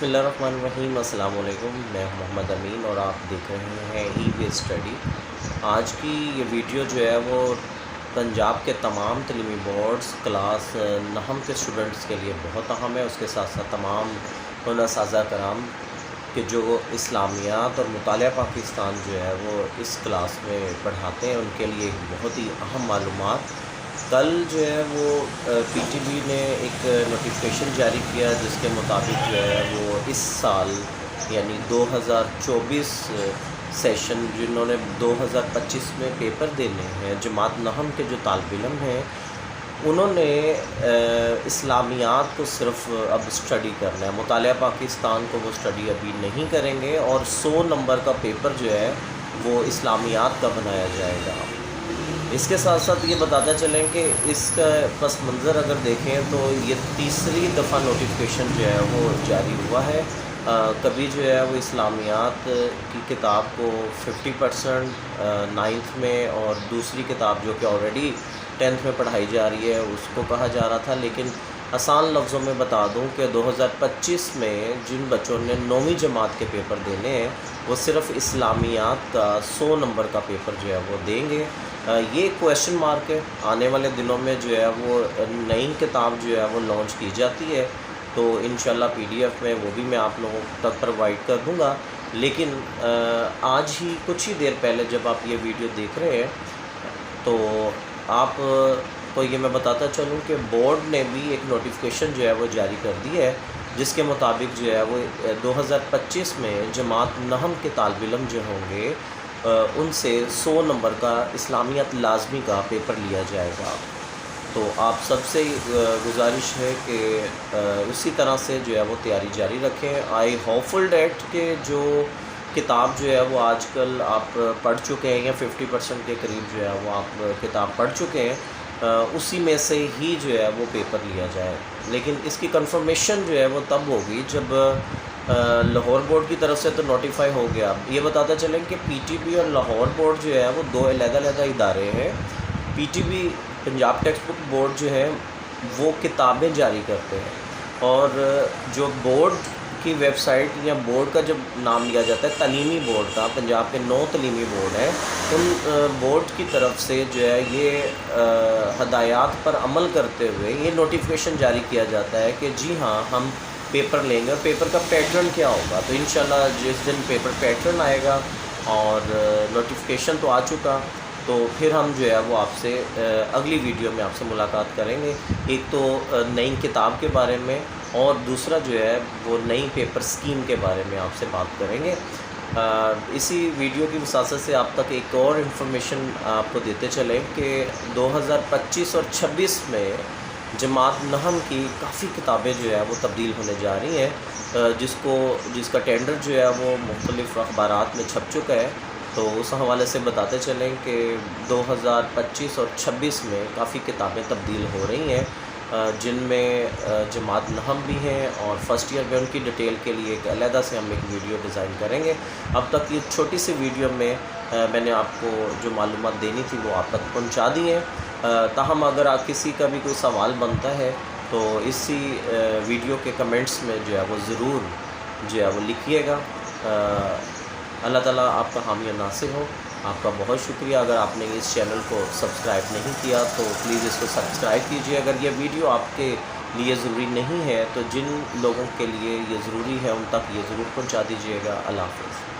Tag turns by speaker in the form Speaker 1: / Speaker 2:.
Speaker 1: بسم اللہ الرحمن الرحیم۔ السلام علیکم، میں محمد امین اور آپ دیکھ رہے ہیں ای وے اسٹڈی۔ آج کی یہ ویڈیو جو ہے وہ پنجاب کے تمام تعلیمی بورڈز کلاس نہم کے اسٹوڈنٹس کے لیے بہت اہم ہے، اس کے ساتھ ساتھ تمام ان اساتذہ کرام کہ جو اسلامیات اور مطالعہ پاکستان جو ہے وہ اس کلاس میں پڑھاتے ہیں، ان کے لیے ایک بہت ہی اہم معلومات۔ کل جو ہے وہ پی ٹی بی نے ایک نوٹیفیکیشن جاری کیا جس کے مطابق جو ہے وہ اس سال یعنی 2024 سیشن جنہوں نے 2025 میں پیپر دینے ہیں، جماعت نہم کے جو طالب علم ہیں، انہوں نے اسلامیات کو صرف اب اسٹڈی کرنا ہے، مطالعہ پاکستان کو وہ اسٹڈی ابھی نہیں کریں گے، اور 100 نمبر کا پیپر جو ہے وہ اسلامیات کا بنایا جائے گا۔ اس کے ساتھ ساتھ یہ بتاتا چلیں کہ اس کا پس منظر اگر دیکھیں تو یہ تیسری دفعہ نوٹیفیکیشن جو ہے وہ جاری ہوا ہے۔ کبھی جو ہے وہ اسلامیات کی کتاب کو 50% 9th میں، اور دوسری کتاب جو کہ آلریڈی 10th میں پڑھائی جا رہی ہے اس کو کہا جا رہا تھا، لیکن آسان لفظوں میں بتا دوں کہ 2025 میں جن بچوں نے 9ویں جماعت کے پیپر دینے ہیں وہ صرف اسلامیات کا 100 نمبر کا پیپر جو ہے وہ دیں گے۔ یہ کویشچن مارک ہے، آنے والے دنوں میں جو ہے وہ نئی کتاب جو ہے وہ لانچ کی جاتی ہے، تو انشاءاللہ پی ڈی ایف میں وہ بھی میں آپ لوگوں تک پرووائڈ کر دوں گا۔ لیکن آج ہی کچھ ہی دیر پہلے جب آپ یہ ویڈیو دیکھ رہے ہیں تو آپ کو یہ میں بتاتا چلوں کہ بورڈ نے بھی ایک نوٹیفیکیشن جو ہے وہ جاری کر دی ہے، جس کے مطابق جو ہے وہ 2025 میں جماعت نہم کے طالب علم جو ہوں گے ان سے 100 نمبر کا اسلامیات لازمی کا پیپر لیا جائے گا۔ تو آپ سب سے گزارش ہے کہ اسی طرح سے جو ہے وہ تیاری جاری رکھیں۔ آئی ہوپفل ڈیٹ کہ جو کتاب جو ہے وہ آج کل آپ پڑھ چکے ہیں یا 50% کے قریب جو ہے وہ آپ کتاب پڑھ چکے ہیں، اسی میں سے ہی جو ہے وہ پیپر لیا جائے، لیکن اس کی کنفرمیشن جو ہے وہ تب ہوگی جب لاہور بورڈ کی طرف سے تو نوٹیفائی ہو گیا۔ یہ بتاتا چلیں کہ پی ٹی بی اور لاہور بورڈ جو ہے وہ دو علیحدہ ادارے ہیں۔ P T B Punjab text book board جو ہے وہ کتابیں جاری کرتے ہیں، اور جو بورڈ کی ویب سائٹ یا بورڈ کا جب نام لیا جاتا ہے تعلیمی بورڈ کا، پنجاب کے 9 تعلیمی بورڈ ہیں، ان بورڈ کی طرف سے جو ہے یہ ہدایات پر عمل کرتے ہوئے یہ نوٹیفیکیشن جاری کیا جاتا ہے کہ جی ہاں ہم پیپر لیں گے، اور پیپر کا پیٹرن کیا ہوگا۔ تو انشاءاللہ جس دن پیپر پیٹرن آئے گا اور نوٹیفیکیشن تو آ چکا، تو پھر ہم جو ہے وہ آپ سے اگلی ویڈیو میں آپ سے ملاقات کریں گے، ایک تو نئی کتاب کے بارے میں، اور دوسرا جو ہے وہ نئی پیپر سکیم کے بارے میں آپ سے بات کریں گے۔ اسی ویڈیو کی وساطت سے آپ تک ایک اور انفارمیشن آپ کو دیتے چلیں کہ 2025 اور 26 میں جماعت نہم کی کافی کتابیں جو ہے وہ تبدیل ہونے جا رہی ہیں، جس کا ٹینڈر جو ہے وہ مختلف اخبارات میں چھپ چکا ہے۔ تو اس حوالے سے بتاتے چلیں کہ 2025 اور 26 میں کافی کتابیں تبدیل ہو رہی ہیں، جن میں جماعت نہم بھی ہیں، اور فرسٹ ایئر میں ان کی ڈیٹیل کے لیے ایک علیحدہ سے ہم ایک ویڈیو ڈیزائن کریں گے۔ اب تک یہ چھوٹی سی ویڈیو میں میں نے آپ کو جو معلومات دینی تھی وہ آپ تک پہنچا دی ہیں، تاہم اگر آپ کسی کا بھی کوئی سوال بنتا ہے تو اسی ویڈیو کے کمنٹس میں جو ہے وہ ضرور جو ہے وہ لکھیے گا۔ اللہ تعالیٰ آپ کا حامی و ناصر ہو۔ آپ کا بہت شکریہ۔ اگر آپ نے اس چینل کو سبسکرائب نہیں کیا تو پلیز اس کو سبسکرائب کیجیے۔ اگر یہ ویڈیو آپ کے لیے ضروری نہیں ہے تو جن لوگوں کے لیے یہ ضروری ہے ان تک یہ ضرور پہنچا دیجیے گا۔ اللہ حافظ۔